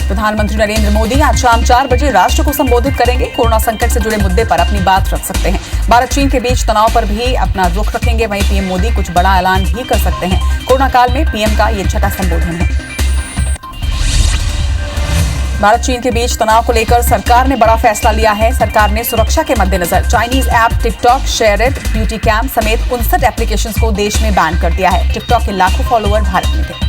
प्रधानमंत्री नरेंद्र मोदी आज शाम 4 बजे राष्ट्र को संबोधित करेंगे। कोरोना संकट से जुड़े मुद्दे पर अपनी बात रख सकते हैं। भारत चीन के बीच तनाव पर भी अपना रुख रखेंगे। वहीं पीएम मोदी कुछ बड़ा ऐलान भी कर सकते हैं। कोरोना काल में पीएम का ये छठा संबोधन है। भारत चीन के बीच तनाव को लेकर सरकार ने बड़ा फैसला लिया है। सरकार ने सुरक्षा के मद्देनजर Chinese app TikTok, SHAREit, Beauty Cam समेत 59 एप्लीकेशंस को देश में बैन कर दिया है। टिकटॉक के लाखों फॉलोअर भारत में थे।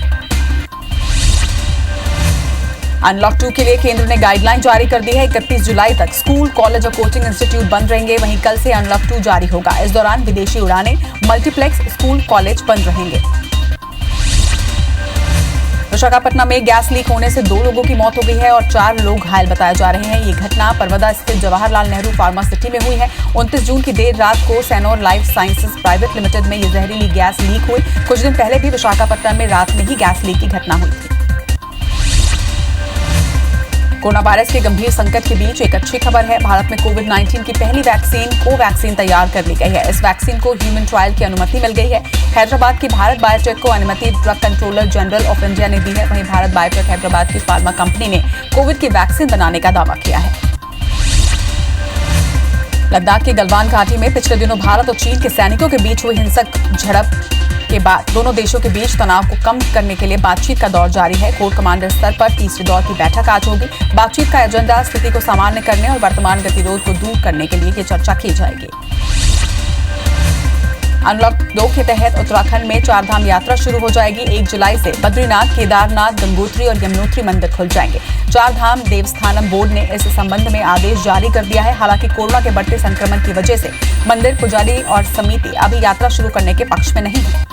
अनलॉक 2 के लिए केंद्र ने गाइडलाइन जारी कर दी है। 31 जुलाई तक स्कूल, कॉलेज और कोचिंग इंस्टीट्यूट बंद रहेंगे। वहीं कल से अनलॉक 2 जारी होगा। इस दौरान विदेशी उड़ानें, मल्टीप्लेक्स, स्कूल, कॉलेज बंद रहेंगे। विशाखापट्टनम में गैस लीक होने से 2 लोगों की मौत हो गई है और 4 लोग घायल बताए जा रहे हैं। ये घटना परवदा स्थित जवाहरलाल नेहरू फार्मा सिटी में हुई है। 29 जून की देर रात को सैनोर लाइफ साइंसेज प्राइवेट लिमिटेड में ये जहरीली गैस लीक हुई। कुछ दिन पहले भी विशाखापट्टनम में रात में ही गैस लीक की घटना हुई थी। कोरोना वायरस के गंभीर संकट के बीच एक अच्छी खबर है। भारत में कोविड-19 की पहली वैक्सीन कोवैक्सीन तैयार कर ली गई है। इस वैक्सीन को ह्यूमन ट्रायल की अनुमति मिल गई है। हैदराबाद की भारत बायोटेक को अनुमति drug controller general of India ने दी है। वहीं भारत बायोटेक हैदराबाद की फार्मा कंपनी ने कोविड की वैक्सीन बनाने का दावा किया है। लद्दाख की गलवान घाटी में पिछले दिनों भारत और चीन के सैनिकों के बीच हुई हिंसक झड़प के बाद दोनों देशों के बीच तनाव को कम करने के लिए बातचीत का दौर जारी है। कोर कमांडर स्तर पर तीसरे दौर की बैठक आज होगी। बातचीत का एजेंडा स्थिति को सामान्य करने और वर्तमान गतिरोध को दूर करने के लिए ये चर्चा की जाएगी। अनलॉक 2 के तहत उत्तराखंड में 4 धाम यात्रा शुरू हो जाएगी। 1 जुलाई से बद्रीनाथ, केदारनाथ, गंगोत्री और यमुनोत्री मंदिर खुल जाएंगे। 4 धाम देवस्थानम बोर्ड ने इस संबंध में आदेश जारी कर दिया है। हालांकि कोरोना के बढ़ते संक्रमण की वजह से मंदिर पुजारी और समिति अभी यात्रा शुरू करने के पक्ष में नहीं है।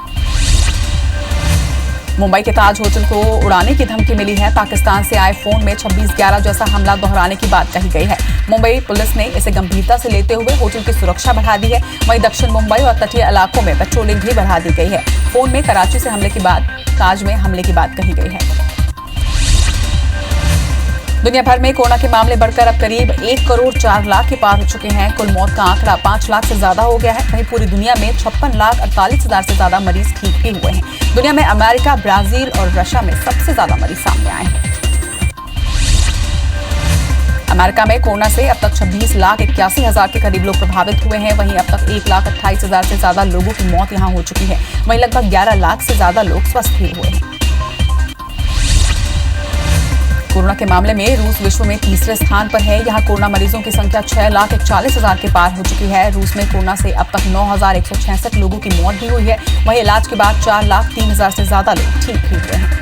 मुंबई के ताज होटल को उड़ाने की धमकी मिली है। पाकिस्तान से आए फोन में 26/11 जैसा हमला दोहराने की बात कही गई है। मुंबई पुलिस ने इसे गंभीरता से लेते हुए होटल की सुरक्षा बढ़ा दी है। वहीं दक्षिण मुंबई और तटीय इलाकों में पेट्रोलिंग भी बढ़ा दी गई है। फोन में कराची से हमले की बात, ताज में हमले की बात कही गई है। दुनिया भर में कोरोना के मामले बढ़कर अब करीब 1 करोड़ 4 लाख के पार हो चुके हैं। कुल मौत का आंकड़ा 5 लाख से ज्यादा हो गया है। वहीं पूरी दुनिया में 56,48,000 से ज्यादा मरीज ठीक भी हुए हैं। दुनिया में अमेरिका, ब्राजील और रशिया में सबसे ज्यादा मरीज सामने आए हैं। अमेरिका में कोरोना से अब तक 26,81,000 के करीब लोग प्रभावित हुए हैं। वहीं अब तक 1,28,000 से ज्यादा लोगों की मौत यहां हो चुकी है। वहीं लगभग 11 लाख से ज्यादा लोग स्वस्थ भी हुए हैं। कोरोना के मामले में रूस विश्व में तीसरे स्थान पर है। यहाँ कोरोना मरीजों की संख्या 6,41,000 के पार हो चुकी है। रूस में कोरोना से अब तक 9,166 लोगों की मौत भी हुई है। वहीं इलाज के बाद 4,03,000 से ज्यादा लोग ठीक भी हुए हैं।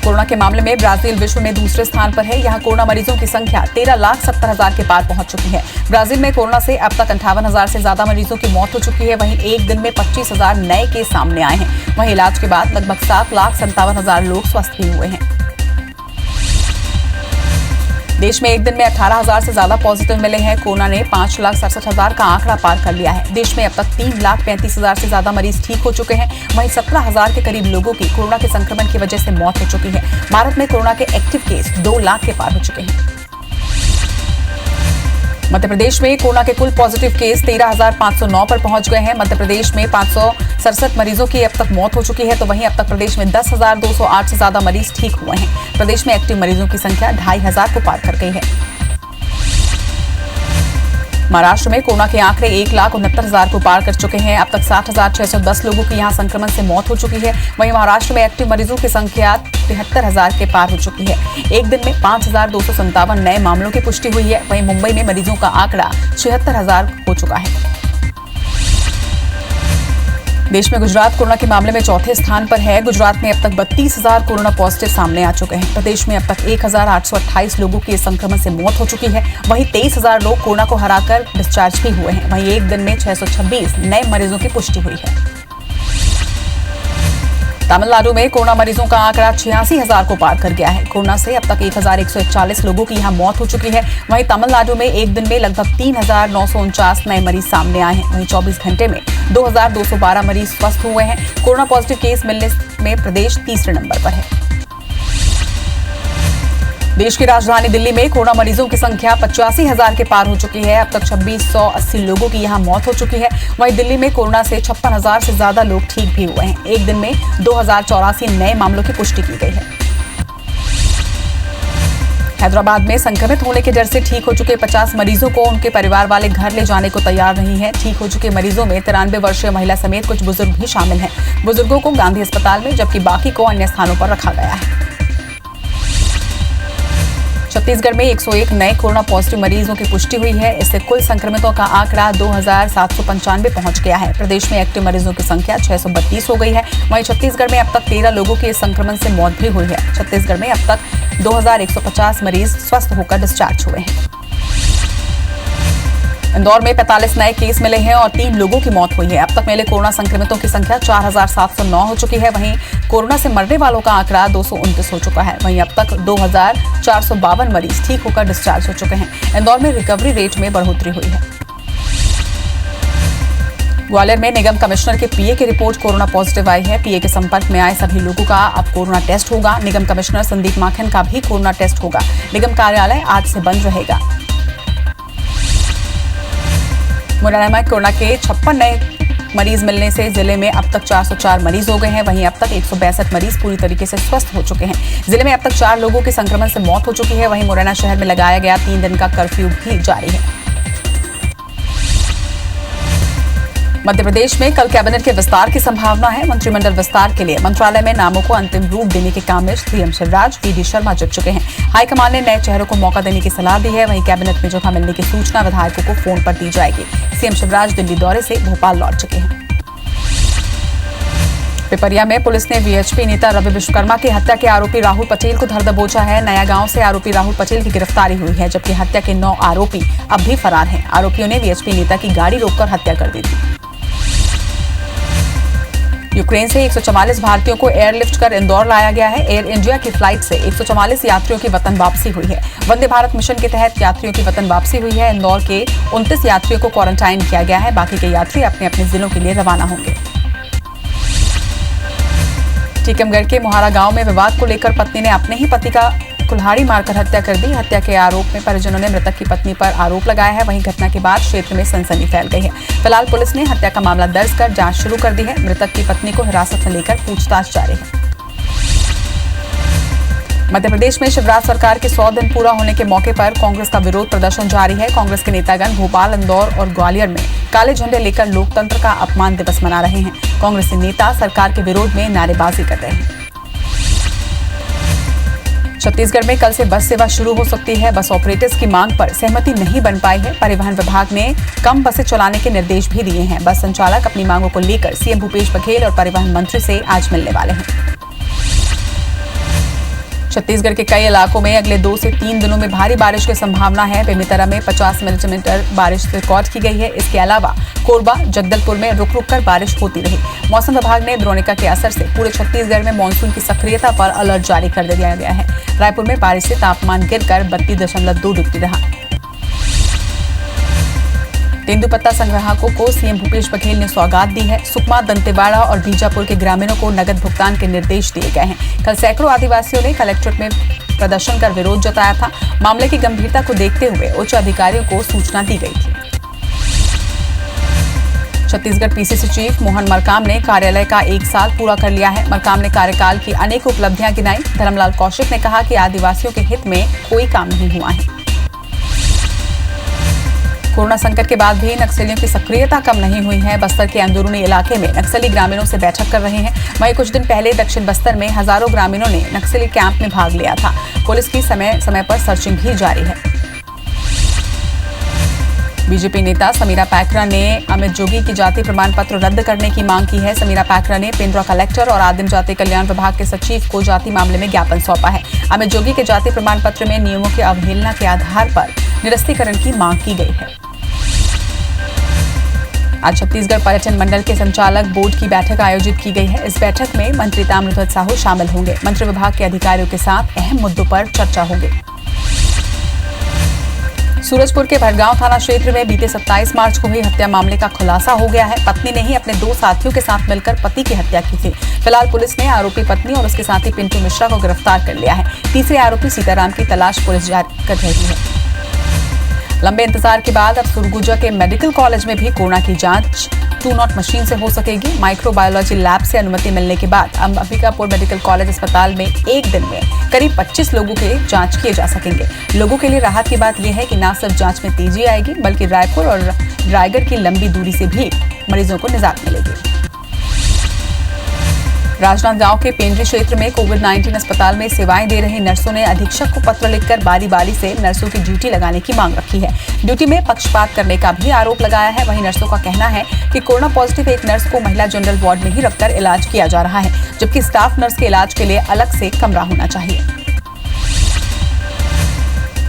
कोरोना के मामले में ब्राजील विश्व में दूसरे स्थान पर है। यहाँ कोरोना मरीजों की संख्या 13,70,000 के पार पहुंच चुकी है। ब्राजील में कोरोना से अब तक 58,000 से ज्यादा मरीजों की मौत हो चुकी है। वहीं एक दिन में 25,000 नए केस सामने आए हैं। वहीं इलाज के बाद लगभग 7,57,000 लोग स्वस्थ भी हुए हैं। देश में एक दिन में 18,000 से ज्यादा पॉजिटिव मिले हैं। कोरोना ने 5,67,000 का आंकड़ा पार कर लिया है। देश में अब तक 3,35,000 से ज्यादा मरीज ठीक हो चुके हैं। वहीं 17,000 के करीब लोगों की कोरोना के संक्रमण की वजह से मौत हो चुकी है। भारत में कोरोना के एक्टिव केस 2 लाख के पार हो चुके हैं। मध्य प्रदेश में कोरोना के कुल पॉजिटिव केस 13,509 पर पहुंच गए हैं। मध्य प्रदेश में 567 मरीजों की अब तक मौत हो चुकी है। तो वहीं अब तक प्रदेश में 10,208 से ज्यादा मरीज ठीक हुए हैं। प्रदेश में एक्टिव मरीजों की संख्या 2,500 को पार कर गई है। महाराष्ट्र में कोरोना के आंकड़े 1,69,000 को पार कर चुके हैं। अब तक 60,610 लोगों की यहां संक्रमण से मौत हो चुकी है। वहीं महाराष्ट्र में एक्टिव मरीजों की संख्या 73,000 के पार हो चुकी है। एक दिन में 5,257 नए मामलों की पुष्टि हुई है। वहीं मुंबई में मरीजों का आंकड़ा 76,000 हो चुका है। देश में गुजरात कोरोना के मामले में चौथे स्थान पर है। गुजरात में अब तक 32,000 कोरोना पॉजिटिव सामने आ चुके हैं। प्रदेश में अब तक 1,828 लोगों की इस संक्रमण से मौत हो चुकी है। वहीं 23,000 लोग कोरोना को हराकर डिस्चार्ज भी हुए हैं। वहीं एक दिन में 626 नए मरीजों की पुष्टि हुई है। तमिलनाडु में कोरोना मरीजों का आंकड़ा 86,000 को पार कर गया है। कोरोना से अब तक 1,141 लोगों की यहां मौत हो चुकी है। वहीं तमिलनाडु में एक दिन में लगभग 3,949 नए मरीज सामने आए हैं। वहीं 24 घंटे में 2,212 मरीज स्वस्थ हुए हैं। कोरोना पॉजिटिव केस मिलने में प्रदेश तीसरे नंबर पर है। देश की राजधानी दिल्ली में कोरोना मरीजों की संख्या 85,000 के पार हो चुकी है। अब तक 2,680 लोगों की यहां मौत हो चुकी है। वहीं दिल्ली में कोरोना से 56,000 से ज्यादा लोग ठीक भी हुए हैं। एक दिन में 2,084 नए मामलों की पुष्टि की गई है। हैदराबाद में संक्रमित होने के डर से ठीक हो चुके 50 मरीजों को उनके परिवार वाले घर ले जाने को तैयार नहीं है। ठीक हो चुके मरीजों में 93 वर्षीय महिला समेत कुछ बुजुर्ग भी शामिल हैं। बुजुर्गों को गांधी अस्पताल में जबकि बाकी को अन्य स्थानों पर रखा गया है। छत्तीसगढ़ में 101 नए कोरोना पॉजिटिव मरीजों की पुष्टि हुई है। इससे कुल संक्रमितों का आंकड़ा 2795 पहुंच गया है। प्रदेश में एक्टिव मरीजों की संख्या 632 हो गई है। वहीं छत्तीसगढ़ में अब तक 13 लोगों की इस संक्रमण से मौत भी हुई है। छत्तीसगढ़ में अब तक 2150 मरीज स्वस्थ होकर डिस्चार्ज हुए हैं। इंदौर में 45 नए केस मिले हैं और 3 लोगों की मौत हुई है। अब तक मिले कोरोना संक्रमितों की संख्या 4709 हो चुकी है। वहीं कोरोना से मरने वालों का आंकड़ा 229 हो चुका है। वहीं अब तक 2452 मरीज ठीक होकर डिस्चार्ज हो चुके हैं। इंदौर में रिकवरी रेट में बढ़ोतरी हुई है। ग्वालियर में निगम कमिश्नर के पीए की रिपोर्ट कोरोना पॉजिटिव आई है। पीए के संपर्क में आए सभी लोगों का अब कोरोना टेस्ट होगा। निगम कमिश्नर संदीप माखन का भी कोरोना टेस्ट होगा। निगम कार्यालय आज से बंद रहेगा। मुरैना में कोरोना के 56 नए मरीज मिलने से जिले में अब तक 404 मरीज हो गए हैं। वहीं अब तक 162 मरीज पूरी तरीके से स्वस्थ हो चुके हैं। जिले में अब तक 4 लोगों के संक्रमण से मौत हो चुकी है। वहीं मुरैना शहर में लगाया गया 3 दिन का कर्फ्यू भी जारी है। मध्य प्रदेश में कल कैबिनेट के विस्तार की संभावना है। मंत्रिमंडल विस्तार के लिए मंत्रालय में नामों को अंतिम रूप देने के काम में सीएम शिवराज वीडी शर्मा जुट चुके हैं। हाईकमान ने नए चेहरों को मौका देने की सलाह दी है। वहीं कैबिनेट में जगह मिलने की सूचना विधायकों को फोन पर दी जाएगी। सीएम शिवराज दिल्ली दौरे से भोपाल लौट चुके हैं। पिपरिया में पुलिस ने वीएचपी नेता रवि विश्वकर्मा की हत्या के आरोपी राहुल पटेल को धर दबोचा है। नया गांव से आरोपी राहुल पटेल की गिरफ्तारी हुई है, जबकि हत्या के 9 आरोपी अब भी फरार हैं। आरोपियों ने वीएचपी नेता की गाड़ी रोककर हत्या कर दी थी। यूक्रेन से 144 भारतीयों को एयरलिफ्ट कर इंदौर लाया गया है। एयर इंडिया की फ्लाइट से 144 यात्रियों की वतन वापसी हुई है। वंदे भारत मिशन के तहत यात्रियों की वतन वापसी हुई है। इंदौर के 29 यात्रियों को क्वारंटाइन किया गया है। बाकी के यात्री अपने अपने जिलों के लिए रवाना होंगे। टीकमगढ़ के मोहारा गांव में विवाद को लेकर पत्नी ने अपने ही पति का कुल्हाड़ी मारकर हत्या कर दी। हत्या के आरोप में परिजनों ने मृतक की पत्नी पर आरोप लगाया है। वहीं घटना के बाद क्षेत्र में सनसनी फैल गई है। फिलहाल पुलिस ने हत्या का मामला दर्ज कर जांच शुरू कर दी है। मृतक की पत्नी को हिरासत में लेकर पूछताछ जारी है। मध्य प्रदेश में शिवराज सरकार के 100 दिन पूरा होने के मौके पर कांग्रेस का विरोध प्रदर्शन जारी है। कांग्रेस के नेतागण भोपाल, इंदौर और ग्वालियर में काले झंडे लेकर लोकतंत्र का अपमान दिवस मना रहे हैं। कांग्रेसी नेता सरकार के विरोध में नारेबाजी कर रहे हैं। छत्तीसगढ़ में कल से बस सेवा शुरू हो सकती है। बस ऑपरेटर्स की मांग पर सहमति नहीं बन पाई है। परिवहन विभाग ने कम बसें चलाने के निर्देश भी दिए हैं। बस संचालक अपनी मांगों को लेकर सीएम भूपेश बघेल और परिवहन मंत्री से आज मिलने वाले हैं। छत्तीसगढ़ के कई इलाकों में अगले 2 से 3 दिनों में भारी बारिश की संभावना है। बेमेतरा में 50 मिलीमीटर बारिश रिकॉर्ड की गई है। इसके अलावा कोरबा, जगदलपुर में रुक रुक कर बारिश होती रही। मौसम विभाग ने द्रोणिका के असर से पूरे छत्तीसगढ़ में मानसून की सक्रियता पर अलर्ट जारी कर दिया गया है। रायपुर में बारिश से तापमान गिरकर 32.2 डिग्री रहा। तेंदुपत्ता संग्राहकों को सीएम भूपेश बघेल ने सौगात दी है। सुकमा, दंतेवाड़ा और बीजापुर के ग्रामीणों को नगद भुगतान के निर्देश दिए गए हैं। कल सैकड़ों आदिवासियों ने कलेक्ट्रेट में प्रदर्शन कर विरोध जताया था। मामले की गंभीरता को देखते हुए उच्च अधिकारियों को सूचना दी गई थी। छत्तीसगढ़ पीसीसी चीफ मोहन मरकाम ने कार्यालय का 1 साल पूरा कर लिया है। मरकाम ने कार्यकाल की अनेक उपलब्धियां गिनाई। धर्मलाल कौशिक ने कहा कि आदिवासियों के हित में कोई काम नहीं हुआ है। कोरोना संकट के बाद भी नक्सलियों की सक्रियता कम नहीं हुई है। बस्तर के अंदरूनी इलाके में नक्सली ग्रामीणों से बैठक कर रहे हैं। वहीं कुछ दिन पहले दक्षिण बस्तर में हजारों ग्रामीणों ने नक्सली कैंप में भाग लिया था। पुलिस की समय समय पर सर्चिंग भी जारी है। बीजेपी नेता समीरा पैकरा ने अमित जोगी की जाति प्रमाण पत्र रद्द करने की मांग की है। समीरा पैकरा ने पेंड्रा कलेक्टर और आदिम जाति कल्याण विभाग के सचिव को जाति मामले में ज्ञापन सौंपा है। अमित जोगी के जाति प्रमाण पत्र में नियमों की अवहेलना के आधार पर निरस्तीकरण की मांग की गई है। आज छत्तीसगढ़ पर्यटन मंडल के संचालक बोर्ड की बैठक आयोजित की गई है। इस बैठक में मंत्री ताम्रध्वज साहू शामिल होंगे। मंत्री विभाग के अधिकारियों के साथ अहम मुद्दों पर चर्चा होगी। सूरजपुर के भटगांव थाना क्षेत्र में बीते 27 मार्च को हुई हत्या मामले का खुलासा हो गया है। पत्नी ने ही अपने 2 साथियों के साथ मिलकर पति की हत्या की थी। फिलहाल पुलिस ने आरोपी पत्नी और उसके साथी पिंटू मिश्रा को गिरफ्तार कर लिया है। तीसरे आरोपी सीताराम की तलाश पुलिस जारी कर रही है। लंबे इंतजार के बाद अब सुरगुजा के मेडिकल कॉलेज में भी कोरोना की जांच 2 नॉट मशीन से हो सकेगी। माइक्रोबायोलॉजी लैब से अनुमति मिलने के बाद अब अंबिकापुर मेडिकल कॉलेज अस्पताल में एक दिन में करीब 25 लोगों के जांच किए जा सकेंगे। लोगों के लिए राहत की बात यह है कि न सिर्फ जांच में तेजी आएगी बल्कि रायपुर और रायगढ़ की लंबी दूरी से भी मरीजों को निजात मिलेगी। राजनांदगांव के पेंड्री क्षेत्र में कोविड-19 अस्पताल में सेवाएं दे रही नर्सों ने अधीक्षक को पत्र लिखकर बारी बारी से नर्सों की ड्यूटी लगाने की मांग रखी है। ड्यूटी में पक्षपात करने का भी आरोप लगाया है। वहीं नर्सों का कहना है कि कोरोना पॉजिटिव एक नर्स को महिला जनरल वार्ड में ही रखकर इलाज किया जा रहा है, जबकि स्टाफ नर्स के इलाज के लिए अलग से कमरा होना चाहिए।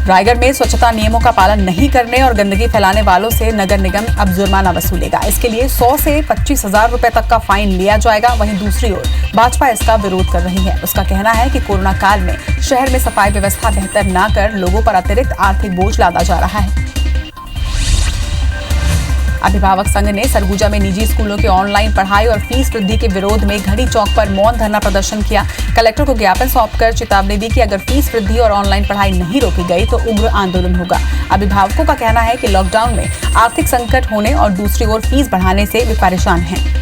रायगढ़ में स्वच्छता नियमों का पालन नहीं करने और गंदगी फैलाने वालों से नगर निगम अब जुर्माना वसूलेगा। इसके लिए 100 से 25,000 रुपए तक का फाइन लिया जाएगा। वहीं दूसरी ओर भाजपा इसका विरोध कर रही है। उसका कहना है कि कोरोना काल में शहर में सफाई व्यवस्था बेहतर न कर लोगों पर अतिरिक्त आर्थिक बोझ लादा जा रहा है। अभिभावक संघ ने सरगुजा में निजी स्कूलों की ऑनलाइन पढ़ाई और फीस वृद्धि के विरोध में घड़ी चौक पर मौन धरना प्रदर्शन किया। कलेक्टर को ज्ञापन सौंपकर चेतावनी दी कि अगर फीस वृद्धि और ऑनलाइन पढ़ाई नहीं रोकी गई तो उग्र आंदोलन होगा। अभिभावकों का कहना है कि लॉकडाउन में आर्थिक संकट होने और दूसरी ओर फीस बढ़ाने से वे परेशान हैं।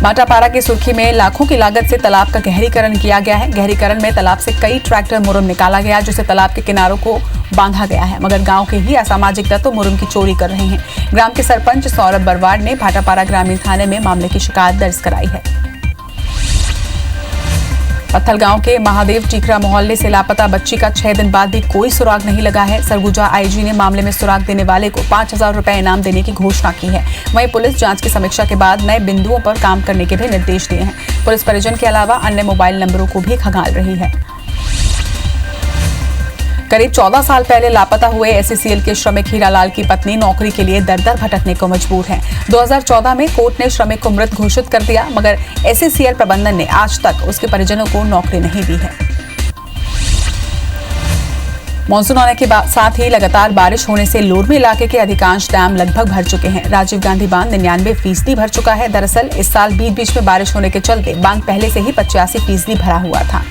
भाटापारा की सुर्खी में लाखों की लागत से तालाब का गहरीकरण किया गया है। गहरीकरण में तालाब से कई ट्रैक्टर मुरम निकाला गया, जिससे तालाब के किनारों को बांधा गया है, मगर गांव के ही असामाजिक तत्व मुरम की चोरी कर रहे हैं। ग्राम के सरपंच सौरभ बरवाड़ ने भाटापारा ग्रामीण थाने में मामले की शिकायत दर्ज कराई है। पत्थलगांव के महादेव टीकरा मोहल्ले से लापता बच्ची का 6 दिन बाद भी कोई सुराग नहीं लगा है। सरगुजा आईजी ने मामले में सुराग देने वाले को 5,000 रुपए इनाम देने की घोषणा की है। वहीं पुलिस जांच की समीक्षा के बाद नए बिंदुओं पर काम करने के भी निर्देश दिए हैं। पुलिस परिजन के अलावा अन्य मोबाइल नंबरों को भी खंगाल रही है। करीब 14 साल पहले लापता हुए एससीसीएल के श्रमिक हीरालाल की पत्नी नौकरी के लिए दर दर भटकने को मजबूर है। 2014 में कोर्ट ने श्रमिक को मृत घोषित कर दिया, मगर एससीसीएल प्रबंधन ने आज तक उसके परिजनों को नौकरी नहीं दी है। मानसून आने के साथ ही लगातार बारिश होने से लोरमी इलाके के अधिकांश डैम लगभग भर चुके हैं। राजीव गांधी बांध 99% भर चुका है। दरअसल इस साल बीच में बारिश होने के चलते बांध पहले से ही 85% भरा हुआ था।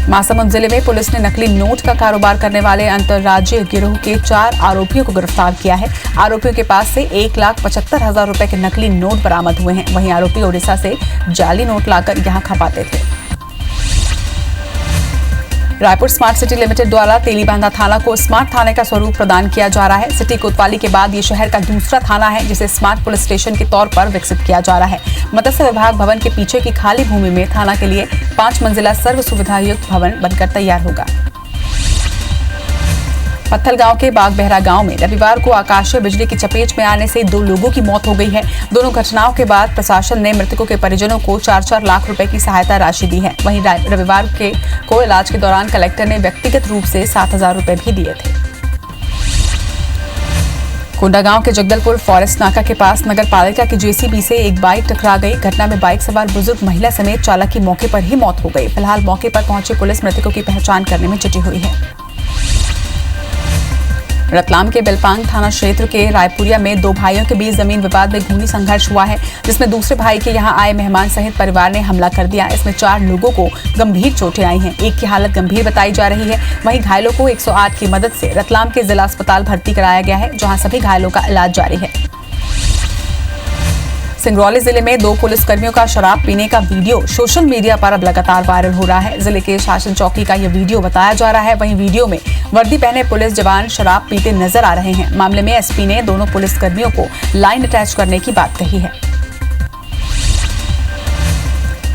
महासमुंद जिले में पुलिस ने नकली नोट का कारोबार करने वाले अंतर्राज्यीय गिरोह के 4 आरोपियों को गिरफ्तार किया है। आरोपियों के पास से 1,75,000 रुपए के नकली नोट बरामद हुए हैं। वहीं आरोपी ओडिशा से जाली नोट लाकर यहां खपाते थे। रायपुर स्मार्ट सिटी लिमिटेड द्वारा तेलीबांधा थाना को स्मार्ट थाने का स्वरूप प्रदान किया जा रहा है। सिटी कोतवाली के बाद ये शहर का दूसरा थाना है, जिसे स्मार्ट पुलिस स्टेशन के तौर पर विकसित किया जा रहा है। मत्स्य विभाग भवन के पीछे की खाली भूमि में थाना के लिए 5 मंजिला सर्व सुविधा युक्त भवन बनकर तैयार होगा। पत्थलगांव के बागबहरा गांव में रविवार को आकाशीय बिजली की चपेट में आने से 2 लोगों की मौत हो गई है। दोनों घटनाओं के बाद प्रशासन ने मृतकों के परिजनों को 4-4 लाख रुपए की सहायता राशि दी है। वहीं रविवार को इलाज के दौरान कलेक्टर ने व्यक्तिगत रूप से 7,000 रुपए भी दिए थे। कोंडागांव के जगदलपुर फॉरेस्ट नाका के पास नगर पालिका की जेसीबी से एक बाइक टकरा गई। घटना में बाइक सवार बुजुर्ग महिला समेत चालक की मौके पर ही मौत हो गई। फिलहाल मौके पर पहुंची पुलिस मृतकों की पहचान करने में जुटी हुई है। रतलाम के बेलपांग थाना क्षेत्र के रायपुरिया में 2 भाइयों के बीच जमीन विवाद में खूनी संघर्ष हुआ है, जिसमें दूसरे भाई के यहां आए मेहमान सहित परिवार ने हमला कर दिया। इसमें 4 लोगों को गंभीर चोटें आई हैं। एक की हालत गंभीर बताई जा रही है। वहीं घायलों को 108 की मदद से रतलाम के जिला अस्पताल भर्ती कराया गया है, जहां सभी घायलों का इलाज जारी है। सिंगरौली जिले में 2 पुलिसकर्मियों का शराब पीने का वीडियो सोशल मीडिया पर अब लगातार वायरल हो रहा है। जिले के शासन चौकी का यह वीडियो बताया जा रहा है। वहीं वीडियो में वर्दी पहने पुलिस जवान शराब पीते नजर आ रहे हैं। मामले में एसपी ने दोनों पुलिसकर्मियों को लाइन अटैच करने की बात कही है।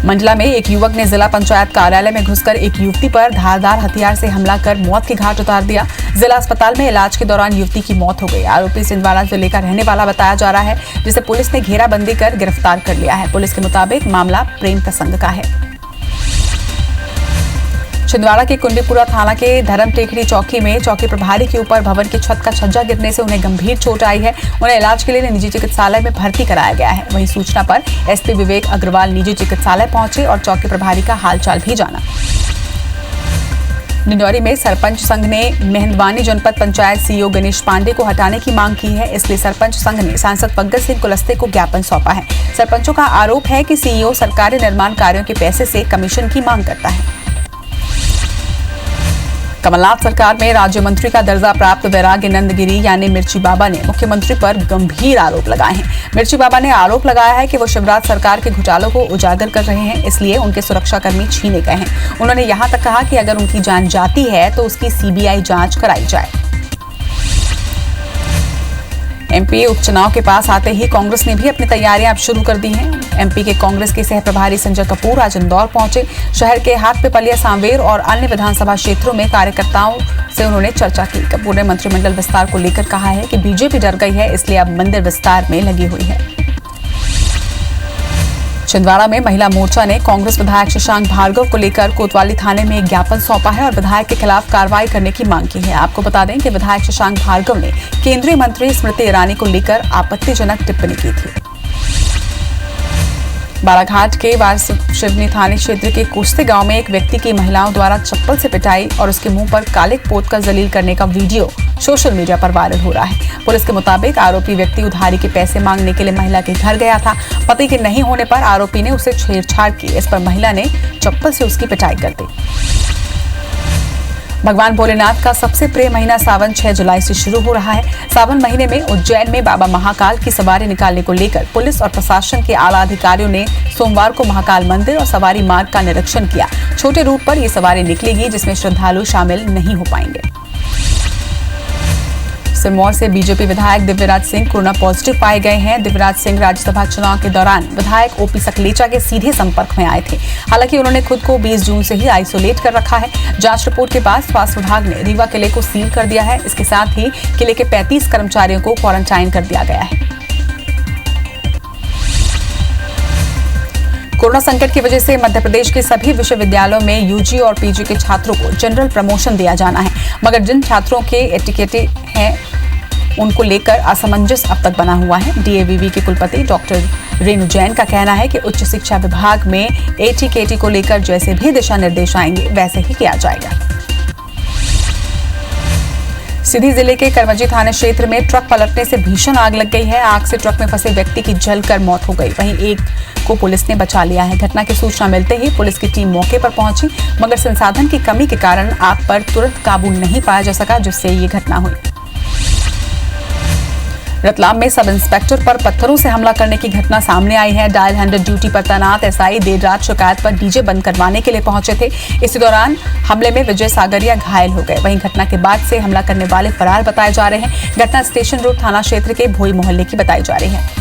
मंडला में एक युवक ने जिला पंचायत कार्यालय में घुसकर एक युवती पर धारदार हथियार से हमला कर मौत की घाट उतार दिया। जिला अस्पताल में इलाज के दौरान युवती की मौत हो गई। आरोपी छिंदवाड़ा जिले का रहने वाला बताया जा रहा है, जिसे पुलिस ने घेराबंदी कर गिरफ्तार कर लिया है। पुलिस के मुताबिक मामला प्रेम प्रसंग का है। छिंदवाड़ा के कुंडीपुरा थाना के धर्म टेकड़ी चौकी में चौकी प्रभारी के ऊपर भवन की छत का छज्जा गिरने से उन्हें गंभीर चोट आई है। उन्हें इलाज के लिए निजी चिकित्सालय में भर्ती कराया गया है। वहीं सूचना पर एसपी विवेक अग्रवाल निजी चिकित्सालय पहुंचे और चौकी प्रभारी का हालचाल भी जाना। डिंडौरी में सरपंच संघ ने मेहंदवानी जनपद पंचायत सीईओ गणेश पांडे को हटाने की मांग की है। इसलिए सरपंच संघ ने सांसद पंकज सिंह कुलस्ते को ज्ञापन सौंपा है। सरपंचों का आरोप है कि सीईओ सरकारी निर्माण कार्यों के पैसे से कमीशन की मांग करता है। कमलनाथ सरकार में राज्य मंत्री का दर्जा प्राप्त वैराग्य नंदगिरी यानी मिर्ची बाबा ने मुख्यमंत्री पर गंभीर आरोप लगाए हैं। मिर्ची बाबा ने आरोप लगाया है कि वो शिवराज सरकार के घोटालों को उजागर कर रहे हैं, इसलिए उनके सुरक्षाकर्मी छीने गए हैं। उन्होंने यहां तक कहा कि अगर उनकी जान जाती है तो उसकी सीबीआई जांच कराई जाए। एमपी उपचुनाव के पास आते ही कांग्रेस ने भी अपनी तैयारियां अब शुरू कर दी हैं। एमपी के कांग्रेस के सह प्रभारी संजय कपूर आज इंदौर पहुंचे। शहर के हाटपिपलिया, सांवेर और अन्य विधानसभा क्षेत्रों में कार्यकर्ताओं से उन्होंने चर्चा की। कपूर ने मंत्रिमंडल विस्तार को लेकर कहा है कि बीजेपी डर गई है, इसलिए अब मंदिर विस्तार में लगी हुई है। छिंदवाड़ा में महिला मोर्चा ने कांग्रेस विधायक शशांक भार्गव को लेकर कोतवाली थाने में एक ज्ञापन सौंपा है और विधायक के खिलाफ कार्रवाई करने की मांग की है। आपको बता दें कि विधायक शशांक भार्गव ने केंद्रीय मंत्री स्मृति ईरानी को लेकर आपत्तिजनक टिप्पणी की थी। बालाघाट के वारसिवनी थाने क्षेत्र के कुश्ती गांव में एक व्यक्ति की महिलाओं द्वारा चप्पल से पिटाई और उसके मुंह पर कालिक पोतकर जलील करने का वीडियो सोशल मीडिया पर वायरल हो रहा है। पुलिस के मुताबिक आरोपी व्यक्ति उधारी के पैसे मांगने के लिए महिला के घर गया था। पति के नहीं होने पर आरोपी ने उसे छेड़छाड़ की। इस पर महिला ने चप्पल से उसकी पिटाई कर दी। भगवान भोलेनाथ का सबसे प्रिय महीना सावन 6 जुलाई से शुरू हो रहा है। सावन महीने में उज्जैन में बाबा महाकाल की सवारी निकालने को लेकर पुलिस और प्रशासन के आला अधिकारियों ने सोमवार को महाकाल मंदिर और सवारी मार्ग का निरीक्षण किया। छोटे रूट पर ये सवारी निकलेगी, जिसमें श्रद्धालु शामिल नहीं हो पाएंगे। सिरमौर से बीजेपी विधायक दिव्यराज सिंह कोरोना पॉजिटिव पाए गए हैं। दिव्यराज सिंह राज्यसभा चुनाव के दौरान विधायक ओपी सकलेचा के सीधे संपर्क में आए थे। हालांकि उन्होंने खुद को 20 जून से ही आइसोलेट कर रखा है। जांच रिपोर्ट के बाद स्वास्थ्य विभाग ने रीवा किले को सील कर दिया है। इसके साथ ही किले के 35 कर्मचारियों को क्वारंटाइन कर दिया गया है। कोरोना संकट की वजह से मध्य प्रदेश के सभी विश्वविद्यालयों में यूजी और पीजी के छात्रों को जनरल प्रमोशन दिया जाना है, मगर जिन छात्रों के एटीकेटी हैं उनको लेकर असमंजस अब तक बना हुआ है। डीएवीवी के कुलपति डॉक्टर रेणु जैन का कहना है कि उच्च शिक्षा विभाग में एटीकेटी को लेकर जैसे भी दिशा निर्देश आएंगे वैसे ही किया जाएगा। सीधी जिले के करमजी थाना क्षेत्र में ट्रक पलटने से भीषण आग लग गई है। आग से ट्रक में फंसे व्यक्ति की जलकर मौत हो गई, वहीं एक को पुलिस ने बचा लिया है। घटना की सूचना मिलते ही पुलिस की टीम मौके पर पहुंची, मगर संसाधन की कमी के कारण आग पर तुरंत काबू नहीं पाया जा सका, जिससे ये घटना हुई। रतलाम में सब इंस्पेक्टर पर पत्थरों से हमला करने की घटना सामने आई है। डायल 100 ड्यूटी पर तैनात एसआई देर रात शिकायत पर डीजे बंद करवाने के लिए पहुंचे थे। इसी दौरान हमले में विजय सागरिया घायल हो गए। वहीं घटना के बाद से हमला करने वाले फरार बताए जा रहे हैं। घटना स्टेशन रोड थाना क्षेत्र के भोई मोहल्ले की बताई जा रही है।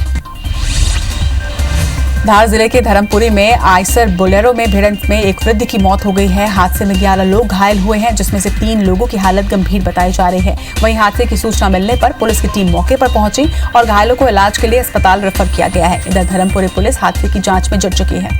धार जिले के धर्मपुरी में आइसर बोलेरो में भिड़ंत में एक वृद्ध की मौत हो गई है। हादसे में 11 लोग घायल हुए हैं, जिसमें से 3 लोगों की हालत गंभीर बताई जा रही है। वहीं हादसे की सूचना मिलने पर पुलिस की टीम मौके पर पहुंची और घायलों को इलाज के लिए अस्पताल रेफर किया गया है। इधर धर्मपुरी पुलिस हादसे की जांच में जुट चुकी है।